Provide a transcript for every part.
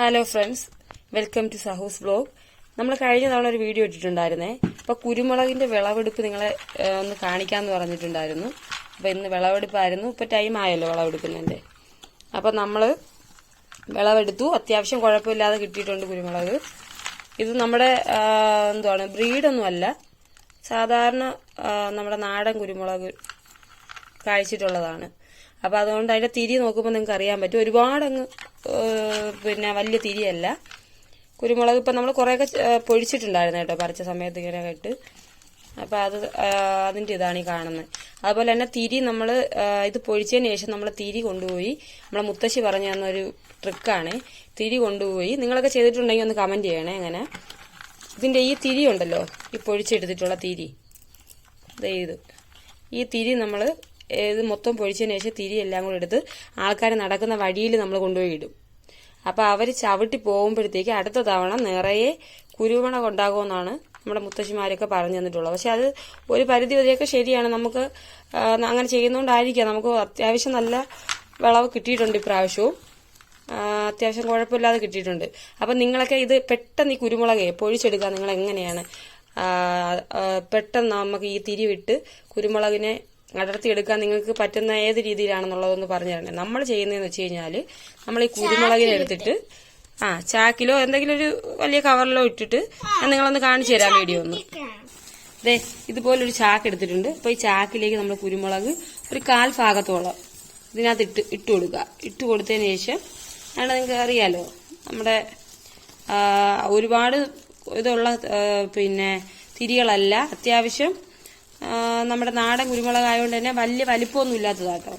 Hello friends, welcome to സഹൂസ് vlog. നമ്മൾ കഴിഞ്ഞ തവണ ഒരു വീഡിയോ ഇട്ടിട്ടുണ്ടായിരുന്നേ. അപ്പോൾ കുരുമുളകിന്റെ വിളവെടുപ്പ് നിങ്ങളെ ഒന്ന് കാണിക്കാമെന്ന് പറഞ്ഞിട്ടുണ്ടായിരുന്നു. അപ്പോൾ ഇന്ന് വിളവെടുപ്പായിരുന്നു. ഇപ്പോൾ ടൈം ആയല്ലോ വിളവെടുക്കുന്നതിന്റെ. അപ്പോൾ നമ്മൾ വിളവെടുത്തു. അത്യാവശ്യം കുഴപ്പമില്ലാതെ കിട്ടിയിട്ടുണ്ട് കുരുമുളക്. ഇത് നമ്മുടെ എന്താണ് ബ്രീഡൊന്നുമല്ല, സാധാരണ നമ്മുടെ നാടൻ കുരുമുളക് കായ്ച്ചിട്ടുള്ളതാണ്. അപ്പൊ അതുകൊണ്ട് അതിന്റെ തിരി നോക്കുമ്പോൾ നിങ്ങൾക്ക് അറിയാൻ പറ്റും. ഒരുപാടങ്ങ് വലിയ തിരിയല്ല കുരുമുളക്. ഇപ്പൊ നമ്മൾ കുറെയൊക്കെ പൊഴിച്ചിട്ടുണ്ടായിരുന്നു കേട്ടോ, പറിച്ച സമയത്ത് ഇങ്ങനെ കേട്ട്. അപ്പൊ അതിന്റെ ഇതാണ് ഈ കാണുന്നത്. അതുപോലെ തന്നെ തിരി നമ്മൾ ഇത് പൊഴിച്ചതിന് ശേഷം നമ്മൾ തിരി കൊണ്ടുപോയി, നമ്മളെ മുത്തശ്ശി പറഞ്ഞു തന്നൊരു ട്രിക്കാണ്. തിരി കൊണ്ടുപോയി നിങ്ങളൊക്കെ ചെയ്തിട്ടുണ്ടെങ്കിൽ ഒന്ന് കമന്റ് ചെയ്യണേ. അങ്ങനെ ഇതിന്റെ ഈ തിരി ഉണ്ടല്ലോ, ഈ പൊഴിച്ചെടുത്തിട്ടുള്ള തിരി, ഇത് ഈ തിരി നമ്മൾ ഇത് മൊത്തം പൊഴിച്ചതിന് ശേഷം തിരി എല്ലാം കൂടെ എടുത്ത് ആൾക്കാർ നടക്കുന്ന വഴിയിൽ നമ്മൾ കൊണ്ടുപോയി ഇടും. അപ്പൊ അവർ ചവിട്ടി പോകുമ്പോഴത്തേക്ക് അടുത്ത തവണ നിറയെ കുരുമുളക് ഉണ്ടാകുമെന്നാണ് നമ്മുടെ മുത്തശ്ശിമാരൊക്കെ പറഞ്ഞു തന്നിട്ടുള്ളത്. പക്ഷെ അത് ഒരു പരിധി വരെയൊക്കെ ശരിയാണ്. നമുക്ക് അങ്ങനെ ചെയ്യുന്നതുകൊണ്ടായിരിക്കാം നമുക്ക് അത്യാവശ്യം നല്ല വിളവ് കിട്ടിയിട്ടുണ്ട്. ഇപ്രാവശ്യവും അത്യാവശ്യം കുഴപ്പമില്ലാതെ കിട്ടിയിട്ടുണ്ട്. അപ്പൊ നിങ്ങളൊക്കെ ഇത് പെട്ടെന്ന് ഈ കുരുമുളകെ പൊഴിച്ചെടുക്കാൻ നിങ്ങൾ എങ്ങനെയാണ് പെട്ടെന്ന് നമുക്ക് ഈ തിരി വിട്ട് കുരുമുളകിനെ അടർത്തിയെടുക്കാൻ നിങ്ങൾക്ക് പറ്റുന്ന ഏത് രീതിയിലാണെന്നുള്ളതൊന്ന് പറഞ്ഞു തരണേ. നമ്മൾ ചെയ്യുന്നതെന്ന് വെച്ച് കഴിഞ്ഞാല് നമ്മൾ ഈ കുരുമുളകിനെ എടുത്തിട്ട് ചാക്കിലോ എന്തെങ്കിലും ഒരു വലിയ കവറിലോ ഇട്ടിട്ട് ഞാൻ നിങ്ങളൊന്ന് കാണിച്ചു തരാം വീഡിയോ ഒന്ന്. അതെ, ഇതുപോലൊരു ചാക്ക് എടുത്തിട്ടുണ്ട്. അപ്പൊ ഈ ചാക്കിലേക്ക് നമ്മൾ കുരുമുളക് ഒരു 1/4 ഭാഗത്തോളം ഇതിനകത്ത് ഇട്ട് കൊടുക്കുക. ഇട്ട് കൊടുത്തതിന് ശേഷം നിങ്ങൾക്ക് അറിയാലോ, നമ്മുടെ ഒരുപാട് ഇതുള്ള തിരികളല്ല, അത്യാവശ്യം നമ്മുടെ നാടൻ കുരുമുളകായതുകൊണ്ട് തന്നെ വലിയ വലിപ്പമൊന്നും ഇല്ലാത്തതാട്ടോ.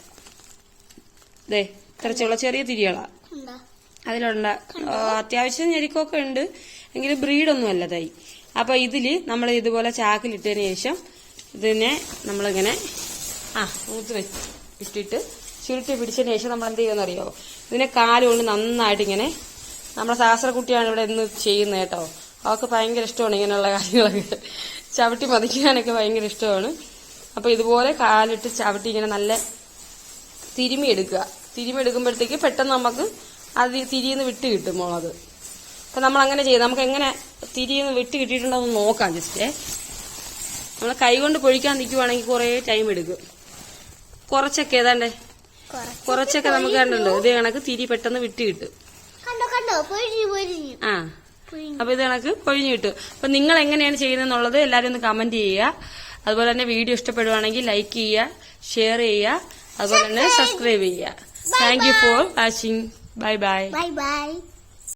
ഇതേ ഇത്രച്ചുള്ള ചെറിയ തിരികളാ അതിലുണ്ട്. അത്യാവശ്യം ഞെരുക്കമൊക്കെ ഉണ്ട്, എങ്കിലും ബ്രീഡൊന്നും അല്ല തൈ. അപ്പൊ ഇതില് നമ്മൾ ഇതുപോലെ ചാക്കിലിട്ടതിന് ശേഷം ഇതിനെ നമ്മളിങ്ങനെ ഊത്ത് ഇട്ടിട്ട് ചുരുട്ടി പിടിച്ചതിന് ശേഷം നമ്മൾ എന്ത് ചെയ്യുമെന്ന് അറിയോ, ഇതിനെ കാലുകൊണ്ട് നന്നായിട്ട് ഇങ്ങനെ, നമ്മുടെ ശാസ്ത്രക്കുട്ടിയാണ് ഇവിടെ ഇന്ന് ചെയ്യുന്നത് കേട്ടോ. അവർക്ക് ഭയങ്കര ഇഷ്ടമാണ് ഇങ്ങനെയുള്ള കാര്യങ്ങളൊക്കെ, ചവിട്ടി മതിക്കാനൊക്കെ ഭയങ്കര ഇഷ്ടമാണ്. അപ്പൊ ഇതുപോലെ കാലിട്ട് ചവിട്ടി ഇങ്ങനെ നല്ല തിരുമി എടുക്കുക. തിരുമി എടുക്കുമ്പോഴത്തേക്ക് പെട്ടെന്ന് നമുക്ക് അത് തിരിന്ന് വിട്ട് കിട്ടും മുളക്. അപ്പൊ നമ്മൾ അങ്ങനെ ചെയ്ത് നമുക്ക് എങ്ങനെ തിരിന്ന് വിട്ട് കിട്ടിയിട്ടുണ്ടോ എന്ന് നോക്കാം. ജസ്റ്റ് നമ്മൾ കൈകൊണ്ട് പൊഴിക്കാൻ നിൽക്കുവാണെങ്കിൽ കുറെ ടൈം എടുക്കും. കുറച്ചൊക്കെ ഏതാണ്ടേ കുറച്ചൊക്കെ നമുക്ക് കണ്ടല്ലോ, ഇതേ കണക്ക് തിരി പെട്ടെന്ന് വിട്ട് കിട്ടും. അപ്പൊ ഇത് കണക്ക് പൊഴിഞ്ഞു കിട്ടും. അപ്പൊ നിങ്ങൾ എങ്ങനെയാണ് ചെയ്യുന്നതെന്നുള്ളത് എല്ലാവരും ഒന്ന് കമന്റ് ചെയ്യുക. അതുപോലെ തന്നെ വീഡിയോ ഇഷ്ടപ്പെടുവാണെങ്കിൽ ലൈക്ക് ചെയ്യുക, ഷെയർ ചെയ്യുക, അതുപോലെ തന്നെ സബ്സ്ക്രൈബ് ചെയ്യുക. Thank you for watching. Bye bye.